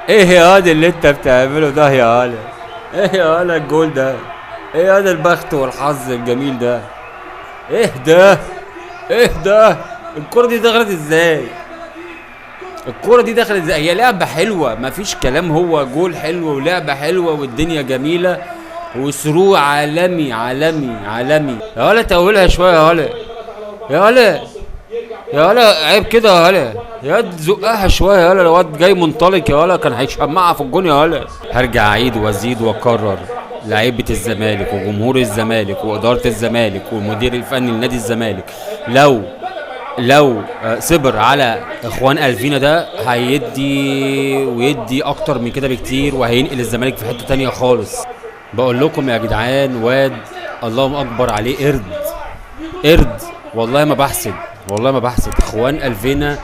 ايه يا واد اللي انت بتعمله ده يا ولا؟ ايه يا ولا الجول ده؟ ايه يا واد البخت والحظ الجميل ده؟ ايه ده؟ ايه ده؟ الكرة دي دخلت ازاي؟ الكرة دي دخلت ازاي؟ هي لعبة حلوة مفيش كلام، هو جول حلو ولعبة حلوة والدنيا جميلة وسرو عالمي عالمي عالمي. يا ولا تقولها شوية يا ولا، يا ولا، يا ولا عيب كده يا ولا، يا واد زقها شويه يا ولا، الواد جاي منطلق يا ولا، كان هيشمعها في الجون يا ولا. هرجع اعيد وازيد واكرر، لعيبه الزمالك وجمهور الزمالك واداره الزمالك والمدير الفني لنادي الزمالك لو صبر على اخوان الفينا ده هيدي ويدي اكتر من كده بكتير، وهينقل الزمالك في حته تانية خالص. بقول لكم يا جدعان، واد اللهم اكبر عليه، قرد والله ما بحسد، والله ما بحسد. اخوان الفينا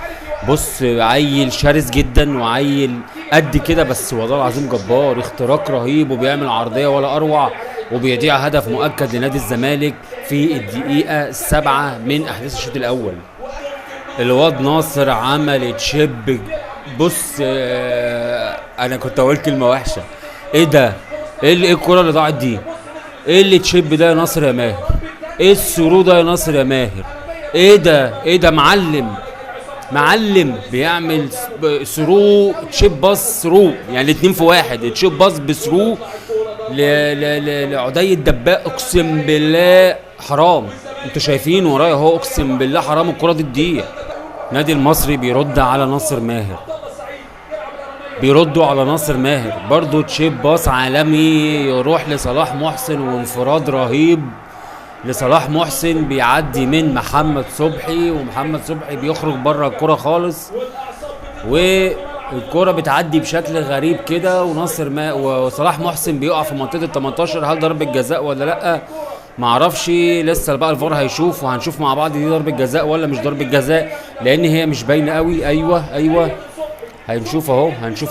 بص عيل شرس جدا وعيل قد كده، بس والله العظيم جبار، اختراق رهيب وبيعمل عرضيه ولا اروع، وبيضيع هدف مؤكد لنادي الزمالك في الدقيقه 7 من احداث الشوط الاول. الواد ناصر عمل تشيب، بص انا كنت اقول كلمه وحشه، ايه ده؟ ايه الكره اللي ضاعت دي؟ ايه اللي تشيب ده يا ناصر يا ماهر؟ ايه السرو ده يا ناصر يا ماهر؟ ايه ده؟ ايه ده؟ معلم بيعمل سرو تشيب باص سرو، يعني الاتنين في واحد، تشيب باص بسرو لعدي الدباق. اقسم بالله حرام، انتوا شايفين ورايا اهو، اقسم بالله حرام الكره دي تضيع. نادي المصري بيرد على ناصر ماهر، بيردوا على ناصر ماهر برضو تشيب باص عالمي يروح لصلاح محسن، وانفراد رهيب لصلاح محسن بيعدي من محمد صبحي، ومحمد صبحي بيخرج بره الكرة خالص، والكرة بتعدي بشكل غريب كده، وصلاح محسن بيقع في منطقة ال 18. هل ضربة جزاء ولا لا؟ معرفش، لسه بقى الفار هيشوف، وهنشوف مع بعض دي ضربة جزاء ولا مش ضربة جزاء، لان هي مش باينة قوي. ايوه هنشوف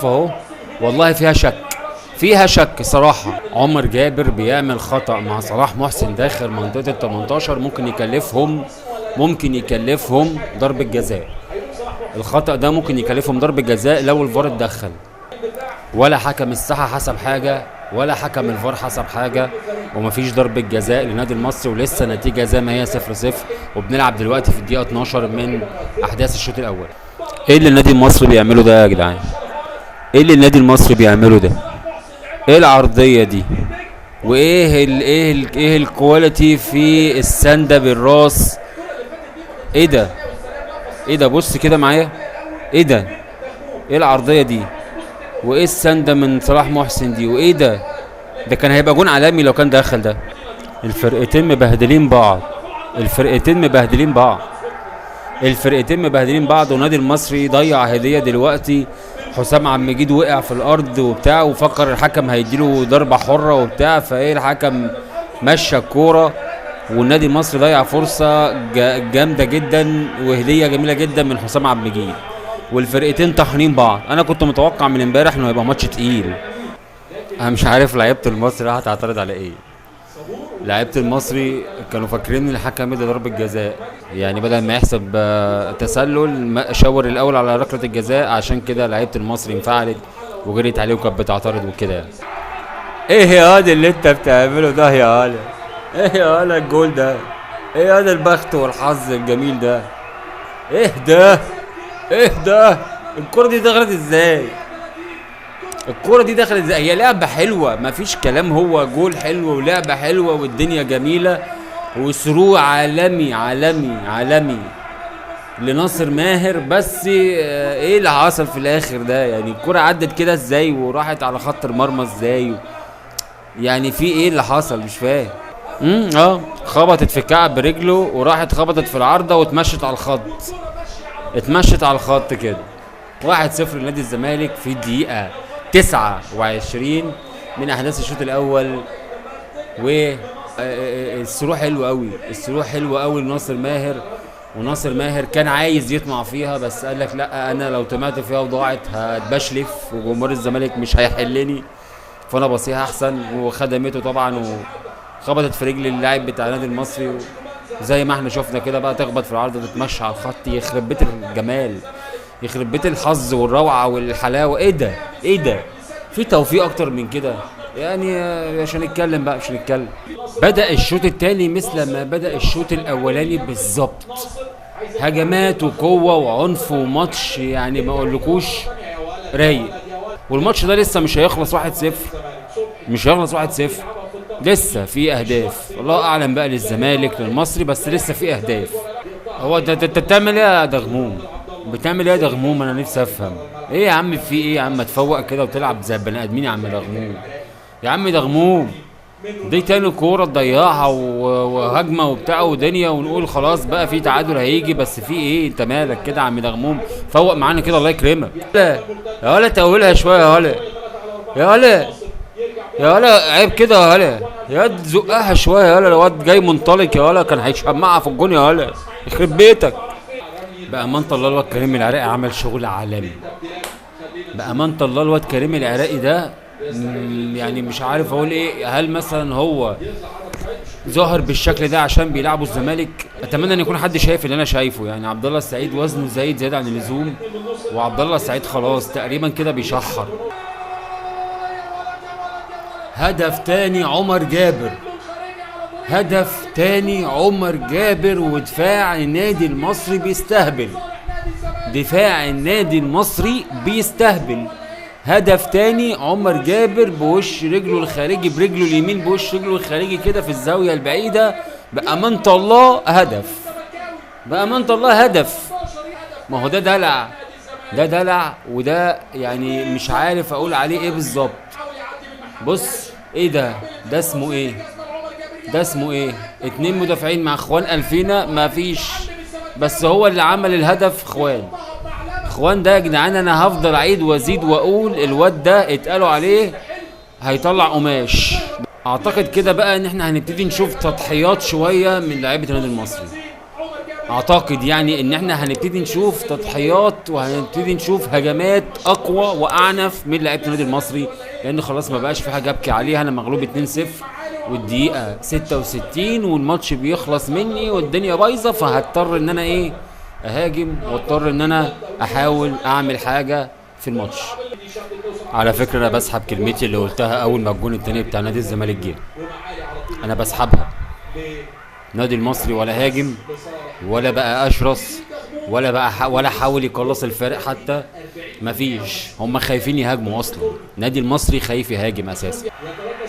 اهو، والله فيها شك صراحة. عمر جابر بيعمل خطأ مع صلاح محسن داخل منطقة ال 18، ممكن يكلفهم ضربة جزاء. الخطأ ده ممكن يكلفهم ضربة جزاء لو الفار اتدخل. ولا حكم الساحة حسب حاجة، ولا حكم الفار حسب حاجة، ومفيش ضربة جزاء للنادي المصري، ولسه نتيجة زي ما هي 0-0، وبنلعب دلوقتي في الدقيقة 12 من أحداث الشوط الأول. ايه اللي النادي المصري بيعمله ده يا جدعان؟ ايه اللي النادي المصري بيعمله ده؟ ايه العرضيه دي؟ وايه ايه الكواليتي في السنده بالراس؟ ايه ده؟ ايه ده؟ بص كده معايا، ايه ده؟ ايه العرضيه دي؟ وايه السنده من صلاح محسن دي؟ وايه ده؟ ده كان هيبقى جون عالمي لو كان دخل ده. الفرقتين مبهدلين بعض، والنادي المصري ضيع هديه دلوقتي. حسام عبد المجيد وقع في الارض وبتاع، وفكر الحكم هيديله ضربه حره وبتاع، فايه الحكم مشى الكوره، والنادي المصري ضيع فرصه جامده جدا وهديه جميله جدا من حسام عبد المجيد. والفرقتين طاحنين بعض. انا كنت متوقع من امبارح انه هيبقى ماتش تقيل. انا مش عارف لعيبه المصري هتعترض على ايه. لعيبه المصري كانوا فاكرين ان الحكم ادى ضربه جزاء، يعني بدل ما يحسب تسلل شاور الاول على ركله الجزاء، عشان كده لعيبه المصري انفعلت وجريت عليه وكانت بتعترض وكده. ايه يا واد اللي انت بتعمله ده يا ولا؟ ايه يا ولا الجول ده؟ ايه يا واد البخت والحظ الجميل ده؟ ايه ده؟ ايه ده؟ الكرة دي دخلت ازاي؟ هي لعبة حلوة مفيش كلام، هو جول حلو ولعبة حلوة والدنيا جميلة وسرو عالمي عالمي عالمي لناصر ماهر. بس ايه اللي حصل في الاخر ده؟ يعني الكرة عدت كده ازاي وراحت على خط المرمى ازاي؟ يعني في ايه اللي حصل؟ مش فاهم. خبطت في كعب رجله وراحت خبطت في العارضة واتمشت على الخط كده. 1-0 لنادي الزمالك في الدقيقة 29 من احداث الشوط الاول. السرو حلو قوي لناصر ماهر، وناصر ماهر كان عايز يطمع فيها، بس قال لك لا، انا لو طمعت فيها وضاعت هتبشلف وجمهور الزمالك مش هيحلني، فانا بصيها احسن. وخدمته طبعا وخبطت في رجل اللاعب بتاع النادي المصري، زي ما احنا شفنا كده بقى، تخبط في العرض وتتمشى على الخط. يخرب بيت الجمال، يخرب بيت الحظ والروعه والحلاوه. ايه ده؟ ايه ده؟ في توفيق اكتر من كده يعني؟ مش هنتكلم بقى، مش هنتكلم. بدأ الشوط الثاني مثل ما بدأ الشوط الاولاني بالظبط، هجمات وقوه وعنف وماتش يعني ما اقولكوش رايق. والماتش ده لسه مش هيخلص 1-0، مش هيخلص 1-0، لسه في اهداف. الله اعلم بقى للزمالك للمصري، بس لسه في اهداف. هو انت بتعمل ايه يا دغموم؟ بتعمل ايه يا دغموم؟ انا نفسي افهم. ايه يا عم؟ في ايه يا عم؟ تفوق كده وتلعب زي البني ادمين يا عم دغموم. يا عم دغموم، دي تاني كوره تضيعها وهجمه وبتاع ودنيا، ونقول خلاص بقى في تعادل هيجي. بس في ايه؟ انت مالك كده يا عم دغموم؟ فوق معانا كده الله يكرمك. يا ولا تقولها شويه يا ولا، يا ولا، يا ولا عيب كده يا ولا، يا واد زقها شويه يا ولا. الواد جاي منطلق يا ولا، كان هيشمعها في الجون يا ولا، يخرب بيتك. بأمانة الله الواد كريم العراقي عمل شغل عالمي. بأمانة الله الواد كريم العراقي ده يعني مش عارف اقول ايه. هل مثلا هو ظاهر بالشكل ده عشان بيلعبوا الزمالك؟ اتمنى ان يكون حد شايف اللي انا شايفه. يعني عبد الله السعيد وزنه زايد زياده عن اللزوم، وعبد الله السعيد خلاص تقريبا كده بيشحر. هدف تاني عمر جابر، هدف تاني عمر جابر. ودفاع النادي المصري بيستهبل، دفاع النادي المصري بيستهبل. هدف تاني عمر جابر بوش رجله الخارجي، برجله اليمين بوش رجله الخارجي كده في الزاوية البعيدة. بأمانة الله هدف، بأمانة الله هدف. ما هو ده دلع، ده دلع، وده يعني مش عارف اقول عليه ايه بالظبط. بص ايه ده؟ ده اسمه ايه؟ ده اسمه ايه؟ 2 مدافعين مع اخوان الفينا؟ ما فيش. بس هو اللي عمل الهدف اخوان. اخوان ده يا جدعان انا هفضل اعيد وازيد واقول الواد ده اتقالوا عليه هيطلع قماش. اعتقد كده بقى ان احنا هنبتدي نشوف تضحيات شويه من لعيبه النادي المصري. اعتقد يعني ان احنا هنبتدي نشوف تضحيات، وهنبتدي نشوف هجمات اقوى واعنف من لعيبه النادي المصري، لان خلاص ما بقاش في حاجه ابكي عليها. انا مغلوب 2-0 والدقيقه 66 والماتش بيخلص مني والدنيا بايظه، فهضطر ان انا ايه؟ اهاجم، واضطر ان انا احاول اعمل حاجه في الماتش. على فكره انا بسحب كلمتي اللي قلتها اول ما الجون التاني بتاع نادي الزمالك جه، انا بسحبها. نادي المصري ولا هاجم ولا بقى اشرس ولا حاول يقلص الفارق حتى، مفيش. هم خايفين يهاجموا اصلا. نادي المصري خايف يهاجم اساسا.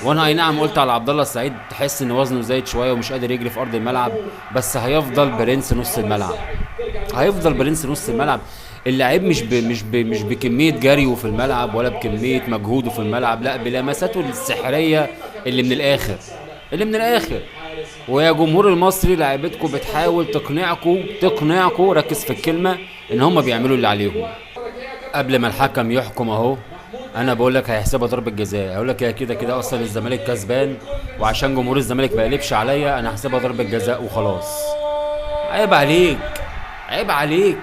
وانا اي نعم قلت على عبد الله السعيد تحس ان وزنه زايد شويه ومش قادر يجري في ارض الملعب، بس هيفضل برنس نص الملعب، هيفضل برنس نص الملعب. اللاعب مش بكميه جريه في الملعب ولا بكميه مجهوده في الملعب، لا بلمساته السحريه اللي من الاخر، اللي من الاخر. ويا جمهور المصري لعيبتكم بتحاول تقنعكم، ركز في الكلمه، ان هم بيعملوا اللي عليهم. قبل ما الحكم يحكم اهو انا بقول لك هيحسبها ضربه جزاء. هقول لك يا كده كده اصلا الزمالك كسبان، وعشان جمهور الزمالك ما يقلبش عليا انا هحسبها ضربه جزاء وخلاص. عيب عليك، عيب عليك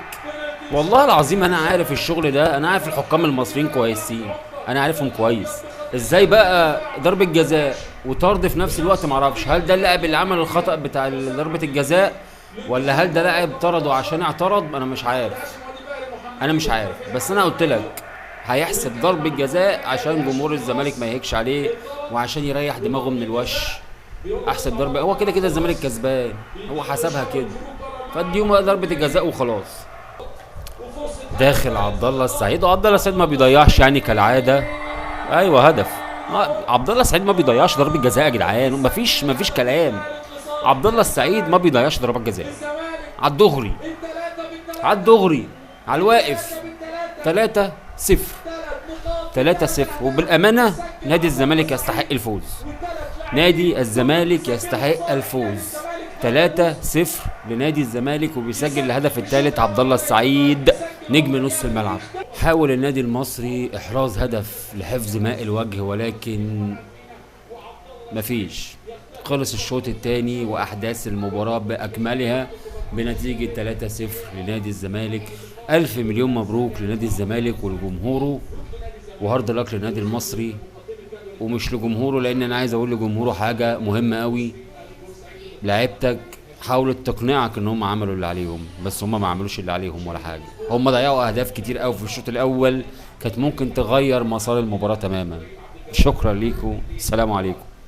والله العظيم. انا عارف الشغل ده، انا عارف الحكام المصريين كويسين، انا عارفهم كويس. ازاي بقى ضربه جزاء وطرد في نفس الوقت؟ معرفش هل ده اللاعب اللي عمل الخطأ بتاع ضربه الجزاء، ولا هل ده لاعب طرده عشان اعترض؟ انا مش عارف، انا مش عارف. بس انا قلت لك هيحسب ضربه جزاء عشان جمهور الزمالك ما يهيكش عليه، وعشان يريح دماغه من الوش. احسب ضربه، هو كده كده الزمالك كسبان، هو حسبها كده، فاديهم ضربه الجزاء وخلاص. داخل عبد الله السعيد، وعبد الله السعيد ما بيضيعش يعني كالعاده. ايوه هدف. عبد الله السعيد ما بيضيعش ضربه جزاء يا جدعان، مفيش كلام. عبد الله السعيد ما بيضيعش ضربات جزاء. على الدغري، على الدغري، على الواقف. 3-0، 3-0. وبالامانه نادي الزمالك يستحق الفوز، نادي الزمالك يستحق الفوز. 3-0 لنادي الزمالك، وبيسجل الهدف الثالث عبد الله السعيد نجم نص الملعب. حاول النادي المصري احراز هدف لحفظ ماء الوجه، ولكن مفيش. خلص الشوط الثاني واحداث المباراه باكملها بنتيجه 3-0 لنادي الزمالك. الف مليون مبروك لنادي الزمالك ولجمهوره، وهارد لك للنادي المصري. ومش لجمهوره، لان انا عايز اقول لجمهوره حاجه مهمه قوي. لعيبتك حاولت تقنعك ان هم عملوا اللي عليهم، بس هم ما عملوش اللي عليهم ولا حاجه. هم ضيعوا اهداف كتير قوي في الشوط الاول كانت ممكن تغير مسار المباراه تماما. شكرا ليكم، السلام عليكم.